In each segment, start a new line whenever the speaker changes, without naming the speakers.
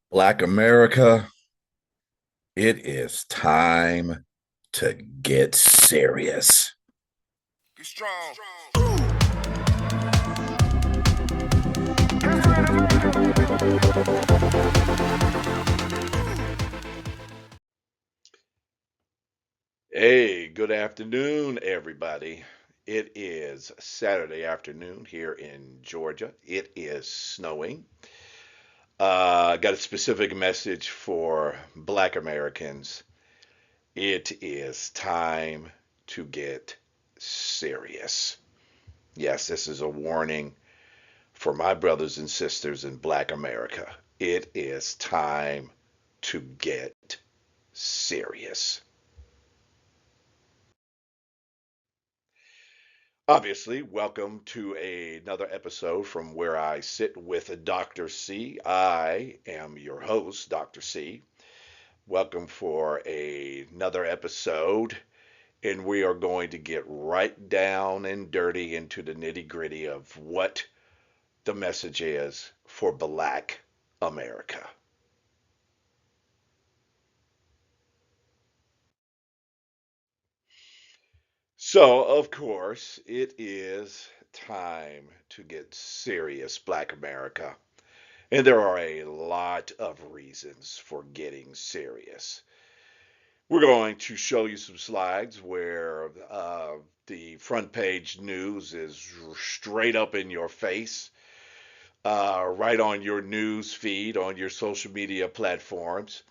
Black America, it is time to get serious.
Get strong.
Hey, good afternoon, everybody. It is Saturday afternoon here in Georgia. It is snowing. Got a specific message for Black Americans. It is time to get serious. Yes, this is a warning for my brothers and sisters in Black America. It is time to get serious. Obviously, welcome to another episode from where I sit with Dr. C. I am your host, Dr. C. Welcome for another episode, and we are going to get right down and dirty into the nitty gritty of what the message is for Black America. So, of course, it is time to get serious, Black America. And there are a lot of reasons for getting serious. We're going to show you some slides where the front page news is straight up in your face, right on your news feed, on your social media platforms.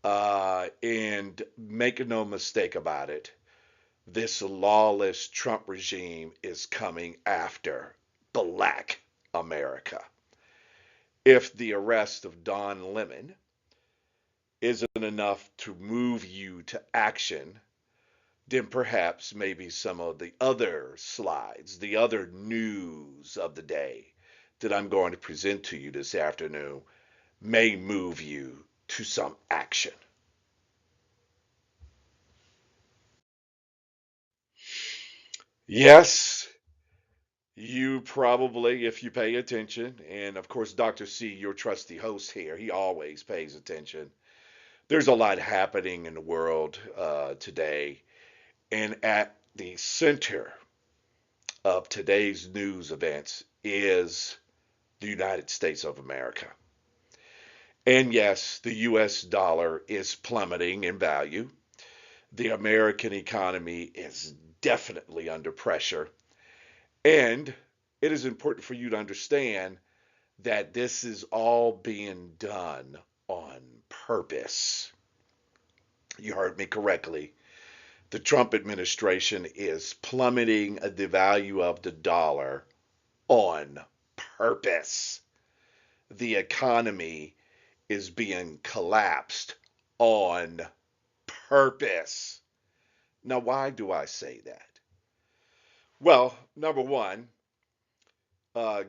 And make no mistake about it, this lawless Trump regime is coming after Black America. If the arrest of Don Lemon isn't enough to move you to action, then perhaps maybe some of the other slides, the other news of the day that I'm going to present to you this afternoon may move you to some action. Yes, you probably, if you pay attention, and of course, Dr. C, your trusty host here, he always pays attention. There's a lot happening in the world today. And at the center of today's news events is the United States of America. And yes, the US dollar is plummeting in value. The American economy is definitely under pressure. And it is important for you to understand that this is all being done on purpose. You heard me correctly. The Trump administration is plummeting the value of the dollar on purpose. The economy is being collapsed on purpose. Now, why do I say that? Well, number one,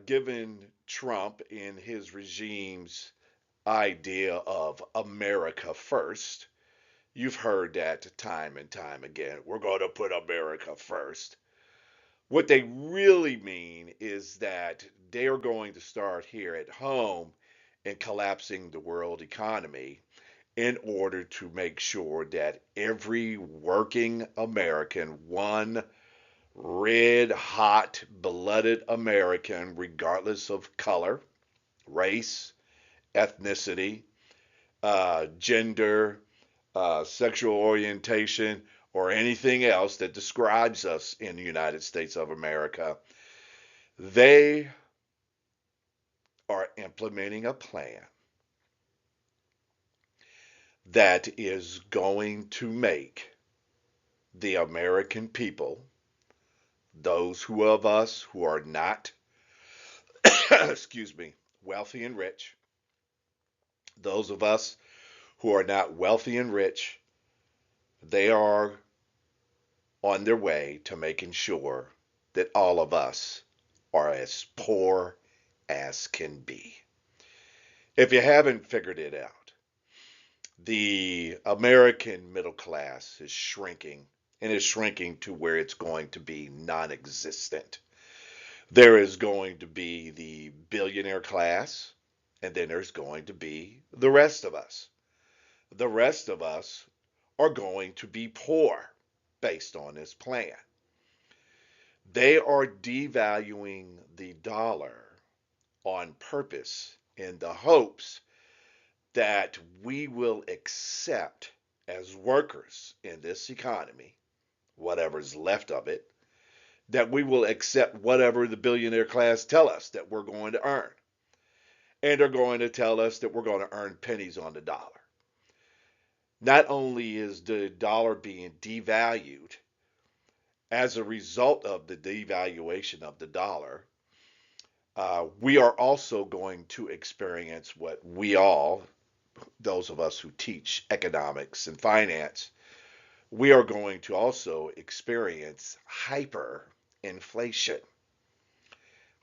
given Trump and his regime's idea of America first, you've heard that time and time again. We're going to put America first. What they really mean is that they are going to start here at home and collapsing the world economy in order to make sure that every working American, one red hot blooded American, regardless of color, race, ethnicity, gender, sexual orientation, or anything else that describes us in the United States of America, they are implementing a plan that is going to make the American people, those who of us who are not, excuse me, wealthy and rich, those of us who are not wealthy and rich, they are on their way to making sure that all of us are as poor as can be. If you haven't figured it out, the American middle class is shrinking and is shrinking to where it's going to be non existent. There is going to be the billionaire class, And then there's going to be the rest of us. The rest of us are going to be poor based on this plan. They are devaluing the dollar on purpose in the hopes that we will accept as workers in this economy, whatever's left of it, that we will accept whatever the billionaire class tell us that we're going to earn. And they're going to tell us that we're going to earn pennies on the dollar. Not only is the dollar being devalued as a result of the devaluation of the dollar, we are also going to experience what we all, those of us who teach economics and finance, we are going to also experience hyperinflation.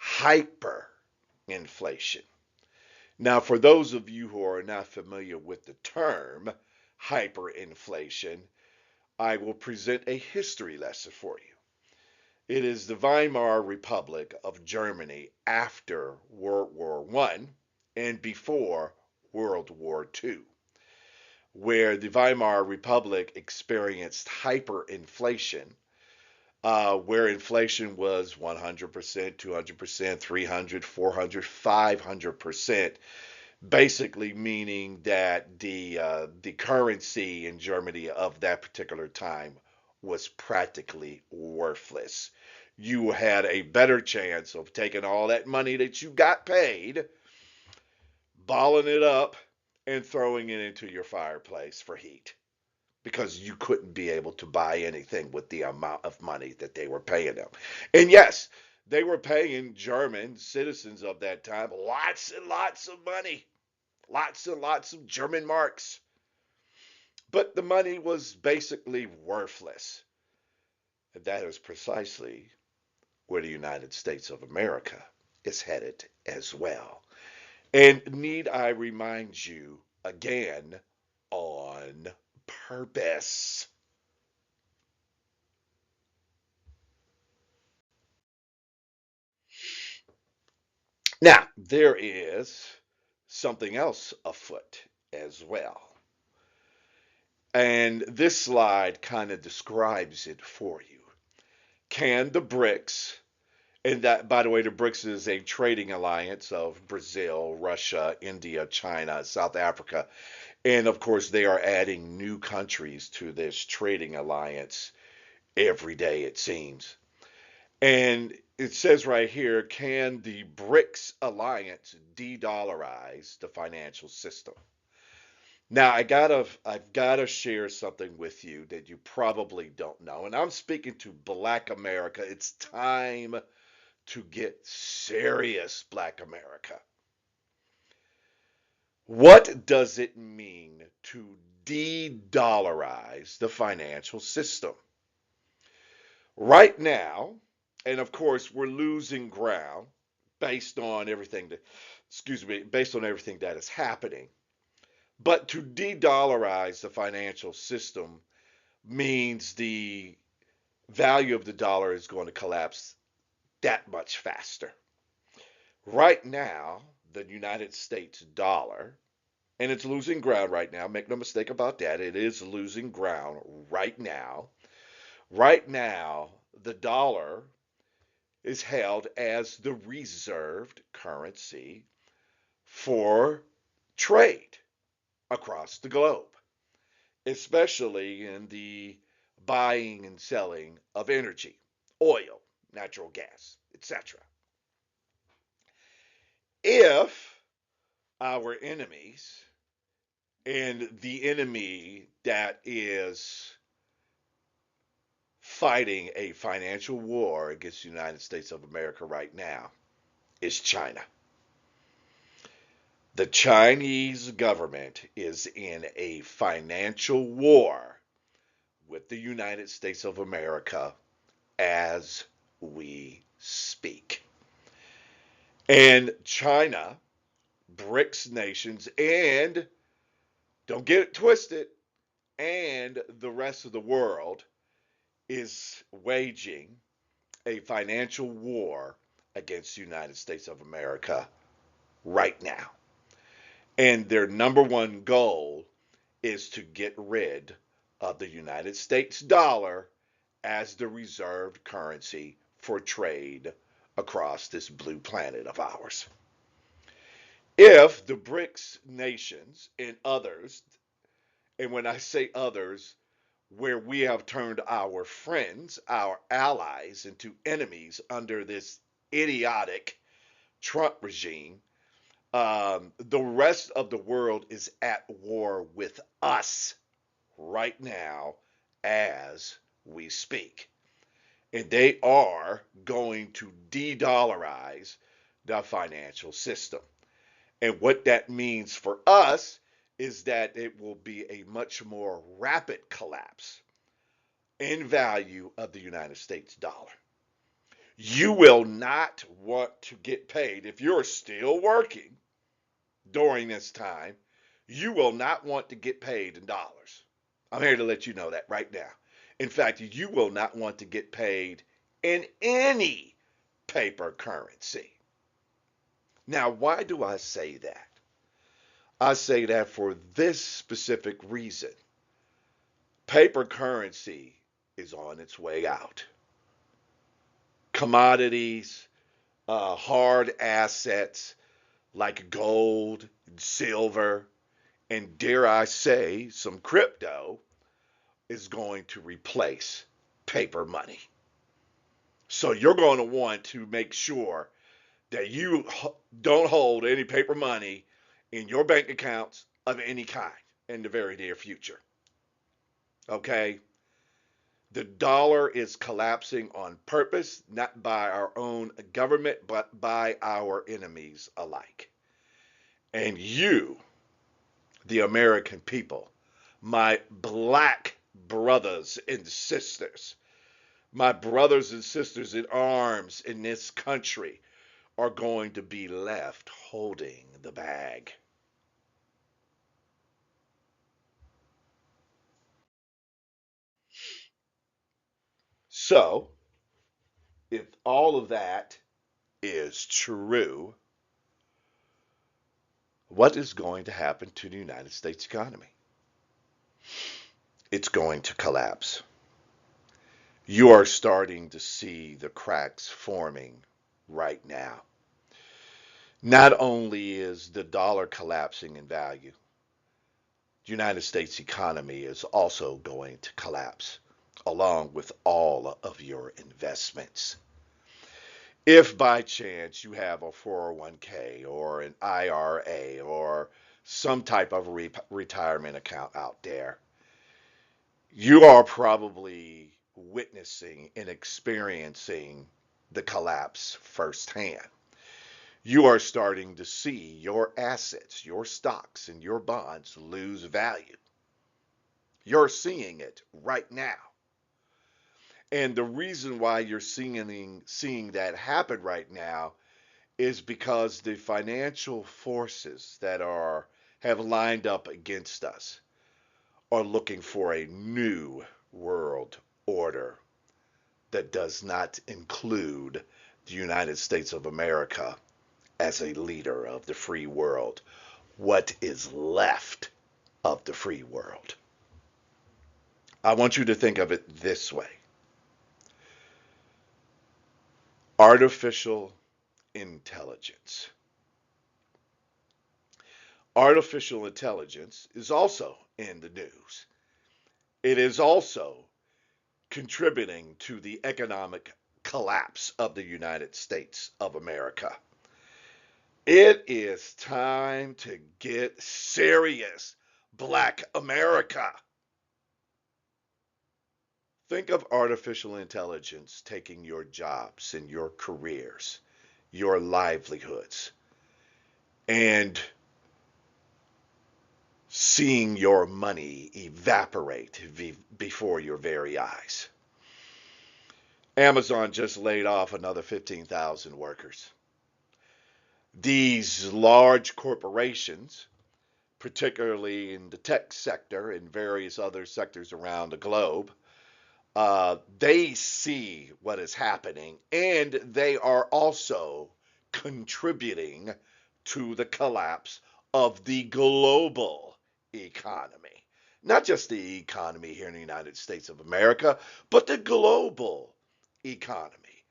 Hyperinflation. Now, for those of you who are not familiar with the term hyperinflation, I will present a history lesson for you. It is the Weimar Republic of Germany after World War I and before World War II, where the Weimar Republic experienced hyperinflation, where inflation was 100%, 200%, 300, 400, 500%, basically meaning that the currency in Germany of that particular time was practically worthless. You had a better chance of taking all that money that you got paid, balling it up, and throwing it into your fireplace for heat because you couldn't be able to buy anything with the amount of money that they were paying them. And yes, they were paying German citizens of that time lots and lots of money, lots and lots of German marks. But the money was basically worthless. And that is precisely where the United States of America is headed as well. And need I remind you again, on purpose. Now, there is something else afoot as well. And this slide kind of describes it for you. Can the BRICS, and that, by the way, the BRICS is a trading alliance of Brazil, Russia, India, China, South Africa, and of course, they are adding new countries to this trading alliance every day, it seems. And it says right here, can the BRICS alliance de-dollarize the financial system? Now I've gotta share something with you that you probably don't know. And I'm speaking to Black America. It's time to get serious, Black America. What does it mean to de-dollarize the financial system? Right now, and of course we're losing ground based on everything that, excuse me, based on everything that is happening. But to de-dollarize the financial system means the value of the dollar is going to collapse that much faster. Right now, the United States dollar, and it's losing ground right now, make no mistake about that, it is losing ground right now. Right now, the dollar is held as the reserved currency for trade across the globe, especially in the buying and selling of energy, oil, natural gas, etc. If our enemies and the enemy that is fighting a financial war against the United States of America right now is China. The Chinese government is in a financial war with the United States of America as we speak. And China, BRICS nations, and don't get it twisted, and the rest of the world is waging a financial war against the United States of America right now. And their number one goal is to get rid of the United States dollar as the reserved currency for trade across this blue planet of ours. If the BRICS nations and others, and when I say others, where we have turned our friends, our allies, into enemies under this idiotic Trump regime, the rest of the world is at war with us right now as we speak. And they are going to de-dollarize the financial system. And what that means for us is that it will be a much more rapid collapse in value of the United States dollar. You will not want to get paid if you're still working during this time. You will not want to get paid in dollars. I'm here to let you know that right now. In fact, you will not want to get paid in any paper currency. Now, why do I say that? I say that for this specific reason. Paper currency is on its way out. Commodities, hard assets like gold, silver, and dare I say, some crypto is going to replace paper money. So you're going to want to make sure that you don't hold any paper money in your bank accounts of any kind in the very near future. Okay? The dollar is collapsing on purpose, not by our own government, but by our enemies alike. And you, the American people, my black brothers and sisters, my brothers and sisters in arms in this country, are going to be left holding the bag. So, if all of that is true, what is going to happen to the United States economy? It's going to collapse. You are starting to see the cracks forming right now. Not only is the dollar collapsing in value, the United States economy is also going to collapse along with all of your investments. If by chance you have a 401k or an IRA or some type of retirement account out there, you are probably witnessing and experiencing the collapse firsthand. You are starting to see your assets, your stocks, and your bonds lose value. You're seeing it right now. And the reason why you're seeing that happen right now is because the financial forces that have lined up against us are looking for a new world order that does not include the United States of America as a leader of the free world. What is left of the free world? I want you to think of it this way. Artificial intelligence. Artificial intelligence is also in the news. It is also contributing to the economic collapse of the United States of America. It is time to get serious, Black America. Think of artificial intelligence taking your jobs and your careers, your livelihoods, and seeing your money evaporate before your very eyes. Amazon just laid off another 15,000 workers. These large corporations, particularly in the tech sector and various other sectors around the globe, they see what is happening and they are also contributing to the collapse of the global economy. Not just the economy here in the United States of America, but the global economy.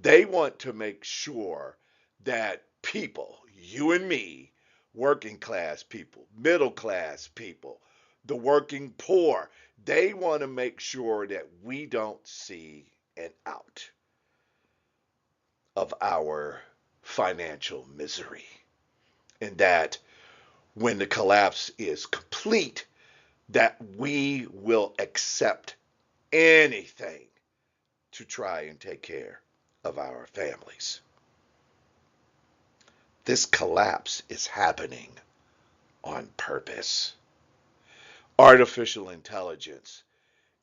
They want to make sure that people, you and me, working class people, middle class people, the working poor, they want to make sure that we don't see an out of our financial misery. And that when the collapse is complete, that we will accept anything to try and take care of our families. This collapse is happening on purpose. Artificial intelligence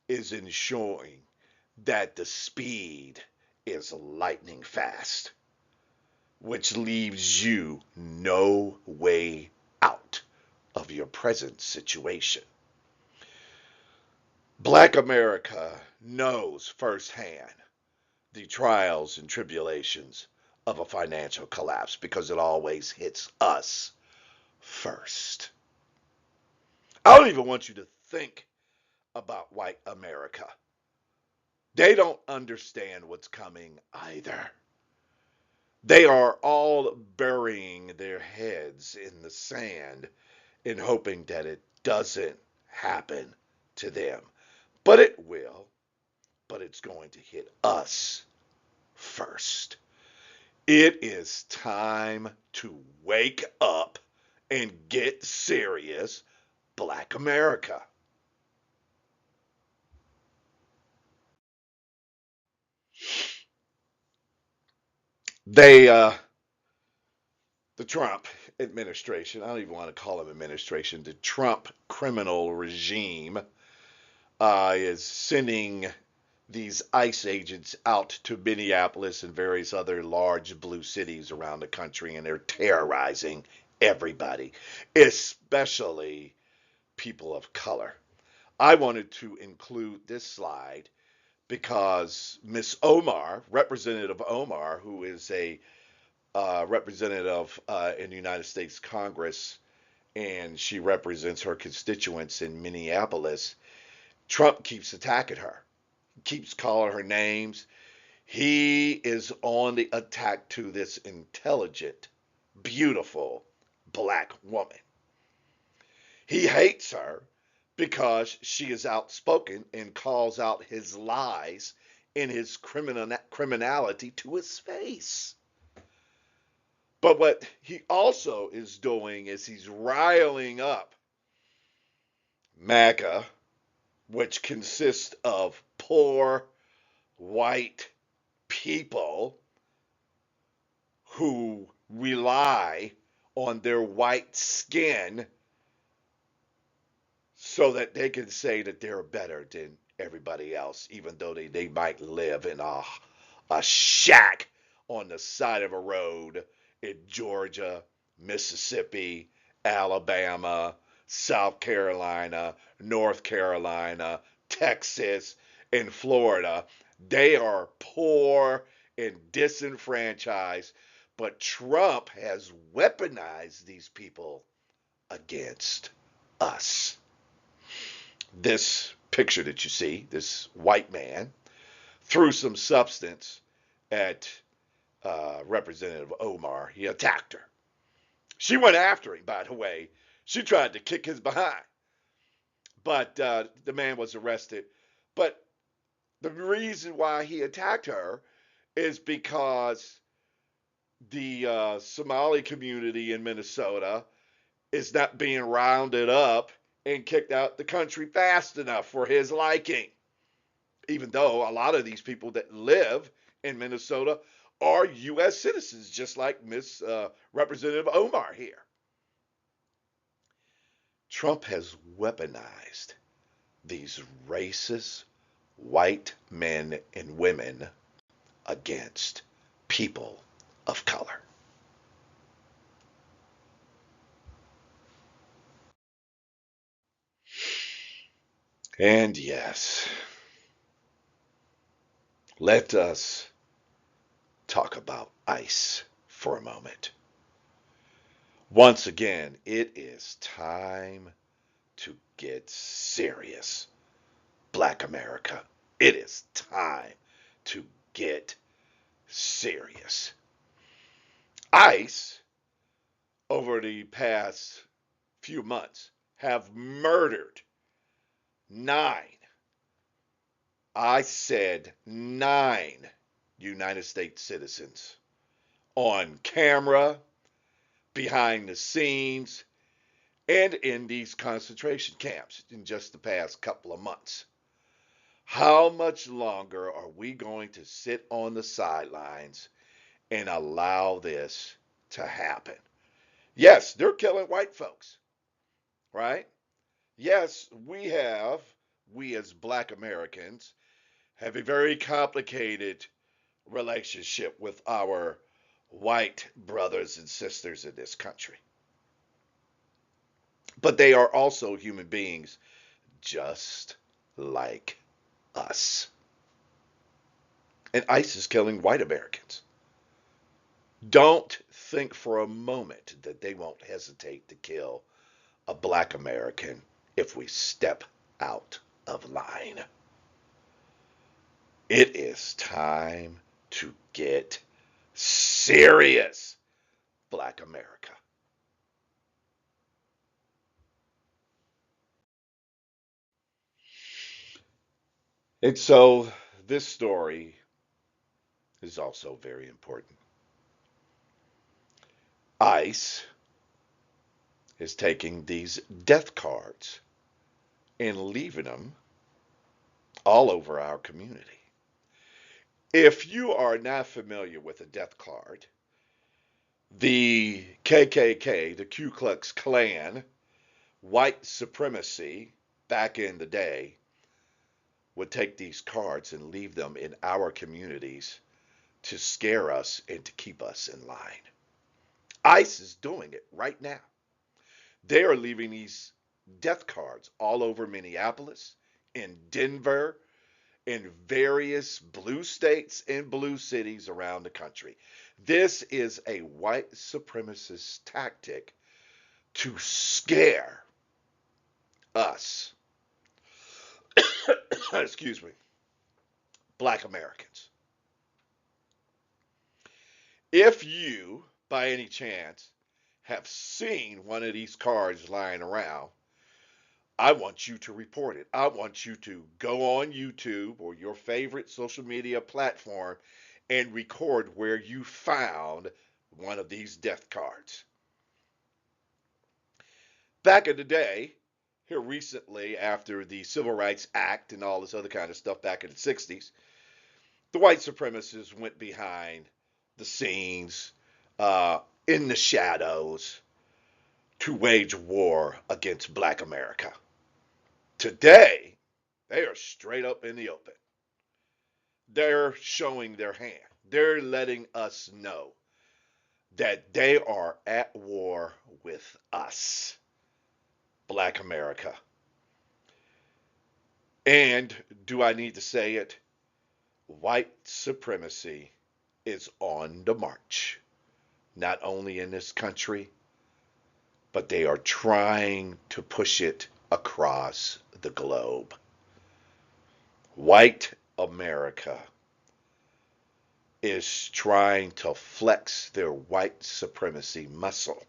is ensuring that the speed is lightning fast, which leaves you no way out of your present situation. Black America knows firsthand the trials and tribulations of a financial collapse because it always hits us first. I don't even want you to think about white America. They don't understand what's coming either. They are all burying their heads in the sand and hoping that it doesn't happen to them. But it will. But it's going to hit us first. It is time to wake up and get serious, Black America. They, the Trump administration, I don't even want to call him administration, the Trump criminal regime is sending these ICE agents out to Minneapolis and various other large blue cities around the country, and they're terrorizing everybody, especially people of color. I wanted to include this slide because Miss Omar, Representative Omar, who is a representative in the United States Congress, and she represents her constituents in Minneapolis, Trump keeps attacking her, keeps calling her names. He is on the attack to this intelligent, beautiful black woman. He hates her because she is outspoken and calls out his lies and his criminality to his face. But what he also is doing is he's riling up MAGA, which consists of poor white people who rely on their white skin so that they can say that they're better than everybody else, even though they might live in a shack on the side of a road in Georgia, Mississippi, Alabama, South Carolina, North Carolina, Texas, and Florida. They are poor and disenfranchised, but Trump has weaponized these people against us. This picture that you see, this white man, threw some substance at Representative Omar. He attacked her. She went after him, by the way. She tried to kick his behind, but the man was arrested. But the reason why he attacked her is because the Somali community in Minnesota is not being rounded up and kicked out the country fast enough for his liking. Even though a lot of these people that live in Minnesota are U.S. citizens, just like Miss Representative Omar here. Trump has weaponized these racist white men and women against people of color. And yes, let us talk about ICE for a moment. Once again, it is time to get serious, Black America. It is time to get serious. ICE, over the past few months, have murdered 9, I said 9 United States citizens on camera, behind the scenes, and in these concentration camps in just the past couple of months. How much longer are we going to sit on the sidelines and allow this to happen? Yes, they're killing white folks, right? Yes, we as Black Americans, have a very complicated relationship with our white brothers and sisters in this country. But they are also human beings just like us. And ICE is killing white Americans. Don't think for a moment that they won't hesitate to kill a Black American if we step out of line. It is time to get serious, Black America. And so this story is also very important. ICE is taking these death cards and leaving them all over our community. If you are not familiar with a death card, the KKK, the Ku Klux Klan, white supremacy back in the day would take these cards and leave them in our communities to scare us and to keep us in line. ICE is doing it right now. They are leaving these death cards all over Minneapolis, in Denver, in various blue states and blue cities around the country. This is a white supremacist tactic to scare us, excuse me, Black Americans. If you, by any chance, have seen one of these cards lying around, I want you to report it. I want you to go on YouTube or your favorite social media platform and record where you found one of these death cards. Back in the day, here recently, after the Civil Rights Act and all this other kind of stuff back in the 60s, the white supremacists went behind the scenes, in the shadows, to wage war against Black America. Today, they are straight up in the open. They're showing their hand. They're letting us know that they are at war with us, Black America. And do I need to say it? White supremacy is on the march, not only in this country, but they are trying to push it across the globe. White America is trying to flex their white supremacy muscle.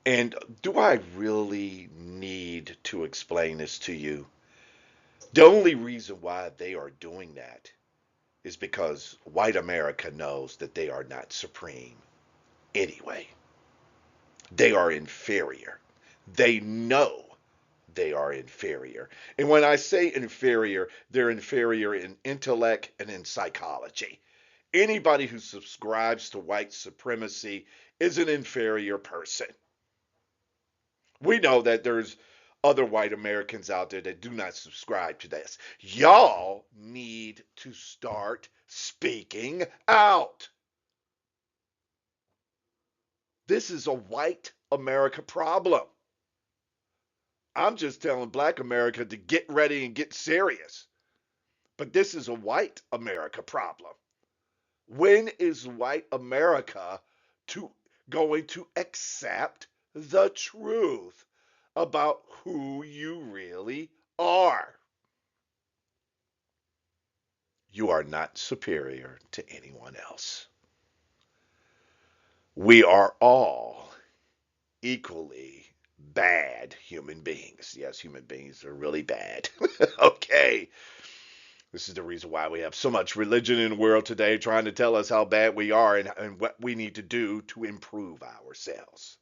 And do I really need to explain this to you? The only reason why they are doing that is because white America knows that they are not supreme anyway. They are inferior. They know they are inferior. And when I say inferior, they're inferior in intellect and in psychology. Anybody who subscribes to white supremacy is an inferior person. We know that there's other white Americans out there that do not subscribe to this. Y'all need to start speaking out. This is a white America problem. I'm just telling Black America to get ready and get serious. But this is a white America problem. When is white America to going to accept the truth about who you really are. You are not superior to anyone else. We are all equally bad human beings. Yes, human beings are really bad. Okay. This is the reason why we have so much religion in the world today, trying to tell us how bad we are and what we need to do to improve ourselves.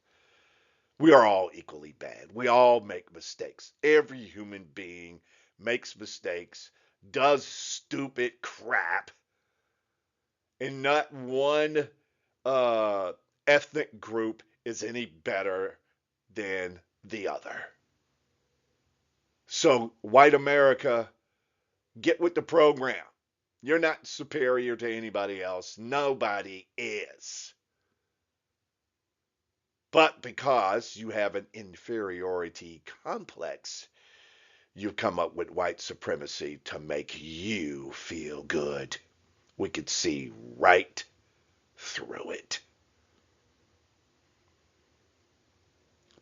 We are all equally bad. We all make mistakes. Every human being makes mistakes, does stupid crap, and not one uh, ethnic group is any better than the other. So, white America, get with the program. You're not superior to anybody else. Nobody is. But because you have an inferiority complex, you've come up with white supremacy to make you feel good. We could see right through it.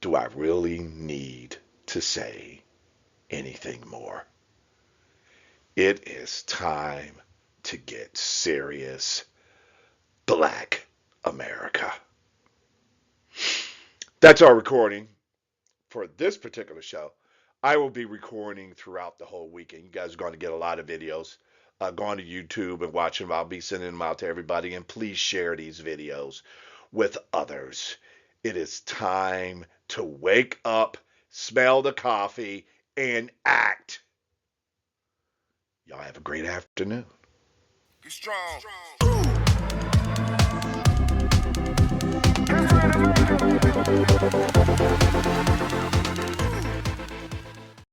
Do I really need to say anything more? It is time to get serious, Black America. That's our recording for this particular show. I will be recording throughout the whole weekend. You guys are going to get a lot of videos. Go on to YouTube and watch them. I'll be sending them out to everybody. And please share these videos with others. It is time to wake up, smell the coffee, and act. Y'all have a great afternoon.
Get strong.